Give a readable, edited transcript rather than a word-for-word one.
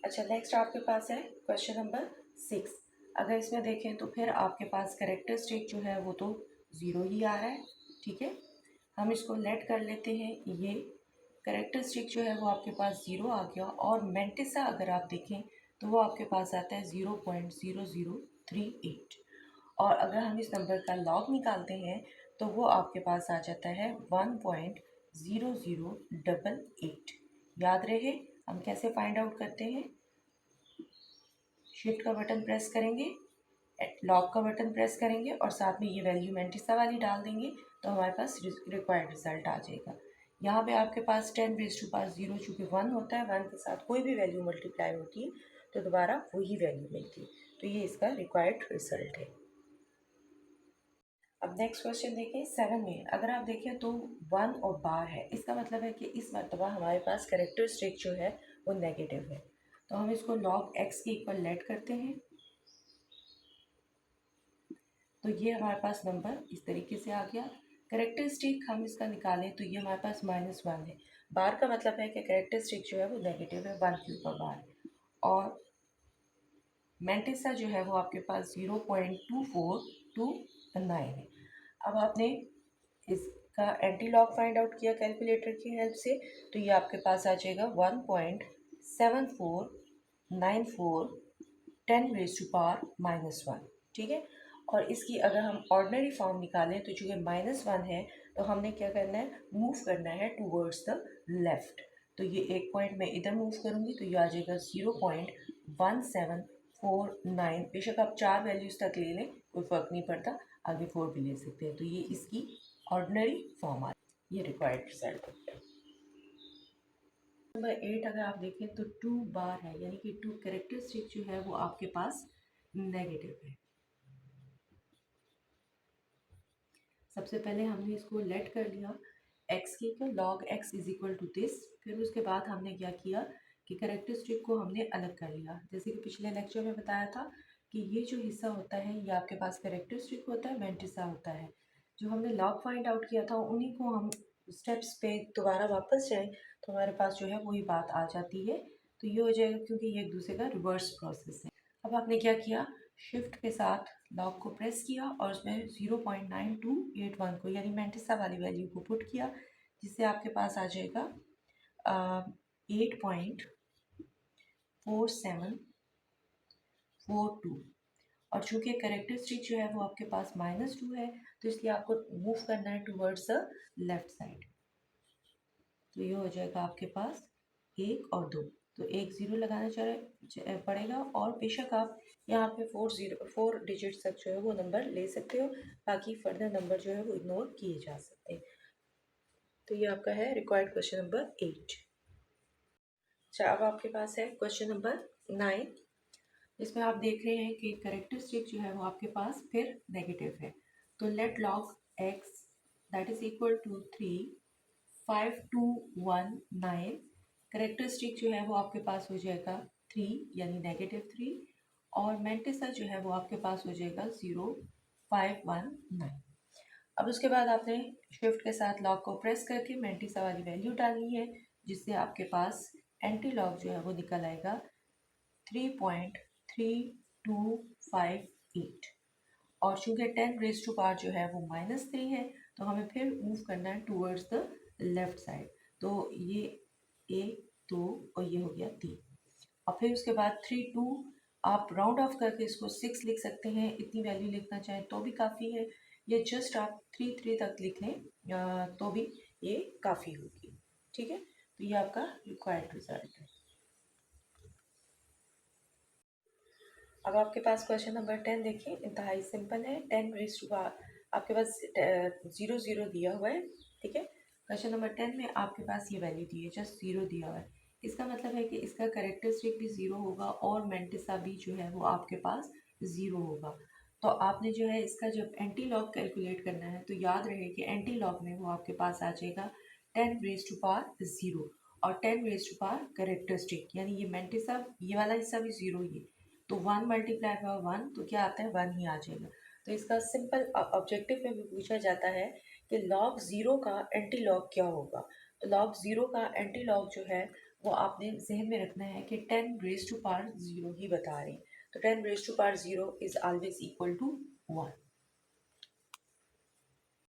अच्छा, नेक्स्ट आपके पास है क्वेश्चन नंबर 6। अगर इसमें देखें तो फिर आपके पास कैरेक्टरिस्टिक जो है वो तो ज़ीरो ही आ रहा है। ठीक है, हम इसको लेट कर लेते हैं। ये कैरेक्टरिस्टिक जो है वो आपके पास ज़ीरो आ गया और मेंटिसा अगर आप देखें तो वो आपके पास आता है 0.0038। और अगर हम इस नंबर का लॉग निकालते हैं तो वो आपके पास आ जाता है 1.0088। याद रहे हम कैसे फाइंड आउट करते हैं। शिफ्ट का बटन प्रेस करेंगे, लॉक का बटन प्रेस करेंगे और साथ में ये वैल्यू मेंटिसा वाली डाल देंगे तो हमारे पास रिक्वायर्ड रिजल्ट आ जाएगा। यहाँ पे आपके पास 10⁻0 चूँकि 1 होता है, 1 के साथ कोई भी वैल्यू मल्टीप्लाई होती है तो दोबारा वही वैल्यू मिलती है। तो ये इसका रिक्वायर्ड रिजल्ट है। अब नेक्स्ट क्वेश्चन देखें 7 में। अगर आप देखें तो 1 और बार है, इसका मतलब है कि इस मरतबा हमारे पास कैरेक्टरिस्टिक जो है वो नेगेटिव है। तो हम इसको log x के इक्वल लेट करते हैं तो ये हमारे पास नंबर इस तरीके से आ गया। कैरेक्टरिस्टिक हम इसका निकालें तो ये हमारे पास -1 है। बार का मतलब है कि कैरेक्टरिस्टिक जो है वो नेगेटिव है, 1 के ऊपर बार। और मेंटिसा जो है वो आपके पास 0.2429 है। अब आपने इसका एंटी लॉग फाइंड आउट किया कैलकुलेटर की हेल्प से तो ये आपके पास आ जाएगा 1.7494 10⁻⁻1। ठीक है, और इसकी अगर हम ऑर्डिनरी फॉर्म निकालें तो चूँकि -1 है तो हमने क्या करना है, मूव करना है टूवर्ड्स द लेफ्ट। तो ये एक पॉइंट मैं इधर मूव करूँगी तो ये आ जाएगा 0.1749। बेशक आप 4 वैल्यूज़ तक ले लें, कोई फ़र्क नहीं पड़ता, आगे 4 भी ले सकते हैं। तो ये इसकी ऑर्डिनरी फॉर्म आ, ये रिक्वायर्ड रिजल्ट है। नंबर 8 अगर आप देखें तो 2 बार है, यानी कि 2 कैरेक्टरिस्टिक जो है वो आपके पास नेगेटिव है। सबसे पहले हमने इसको लेट कर लिया x की का log x is equal to this. फिर उसके बाद हमने क्या किया कि कैरेक्टरिस्टिक को हमने अलग कर लिया। जैसे कि पिछले लेक्चर में बताया था कि ये जो हिस्सा होता है ये आपके पास कैरेक्टरिस्टिक होता है, मेंटिसा होता है। जो हमने लॉग फाइंड आउट किया था उन्हीं को हम स्टेप्स पे दोबारा वापस जाएं तो हमारे पास जो है वही बात आ जाती है। तो ये हो जाएगा क्योंकि ये एक दूसरे का रिवर्स प्रोसेस है। अब आपने क्या किया, शिफ्ट के साथ लॉक को प्रेस किया और उसमें 0.9281 को यानी मेंटिसा वाली वैल्यू को पुट किया, जिससे आपके पास आ जाएगा 8.4742। और चूंकि कैरेक्टरिस्टिक जो है वो आपके पास -2 है तो इसलिए आपको मूव करना है टूवर्ड्स द लेफ्ट साइड। तो ये हो जाएगा आपके पास 1 और 2। तो एक ज़ीरो लगाना पड़ेगा और बेशक आप यहाँ पे 4 डिजिट्स तक जो है वो नंबर ले सकते हो, बाकी फर्दर नंबर जो है वो इग्नोर किए जा सकते हैं। तो ये आपका है रिक्वायर्ड क्वेश्चन नंबर 8। अच्छा, अब आपके पास है क्वेश्चन नंबर 9, इसमें आप देख रहे हैं कि कैरेक्टरिस्टिक जो है वो आपके पास फिर नेगेटिव है। तो let log x that is equal to 35219। Characteristic जो है वो आपके पास हो जाएगा 3 यानी -3 और मेंटिसा जो है वो आपके पास हो जाएगा 0519। अब उसके बाद आपने शिफ्ट के साथ लॉग को प्रेस करके मेंटिसा वाली वैल्यू डालनी है, जिससे आपके पास एंटी लॉग जो है वो निकल आएगा 3.3258। और चूंकि 10⁻⁻ जो है वो -3 है तो हमें फिर मूव करना है टूवर्ड्स द लेफ्ट साइड। तो ये 1 2 और ये हो गया 3 और फिर उसके बाद 3 2 आप राउंड ऑफ करके इसको 6 लिख सकते हैं। इतनी वैल्यू लिखना चाहें तो भी काफ़ी है, या जस्ट आप 3 तक लिख लें तो भी ये काफ़ी होगी। ठीक है, तो ये आपका रिक्वायर्ड रिजल्ट है। अब आपके पास क्वेश्चन नंबर 10 देखिए, इंतहाई सिंपल है। 10⁻⁴ आपके पास 0 0 दिया हुआ है। ठीक है, क्वेश्चन नंबर 10 में आपके पास ये वैल्यू दी है, जस्ट 0 दिया हुआ है। इसका मतलब है कि इसका कैरेक्टरिस्टिक भी 0 होगा और मेंटिसा भी जो है वो आपके पास 0 होगा। तो आपने जो है इसका जब एंटी लॉग कैलकुलेट करना है तो याद रहे कि एंटी लॉग में वो आपके पास आ जाएगा 10⁻⁴ और 10⁻⁴ कैरेक्टरिस्टिक यानी ये मेंटिसा ये वाला हिस्सा भी 0 ही है। तो 1 मल्टीप्लाई बाय 1 तो क्या आता है, 1 ही आ जाएगा। तो इसका सिंपल ऑब्जेक्टिव में भी पूछा जाता है कि log 0 का एंटी लॉग क्या होगा। तो log 0 का एंटी लॉग जो है वो आपने जहन में रखना है कि 10 रेज टू पावर 0 ही बता रहे हैं। तो 10 raise to power 0 is always equal to 1।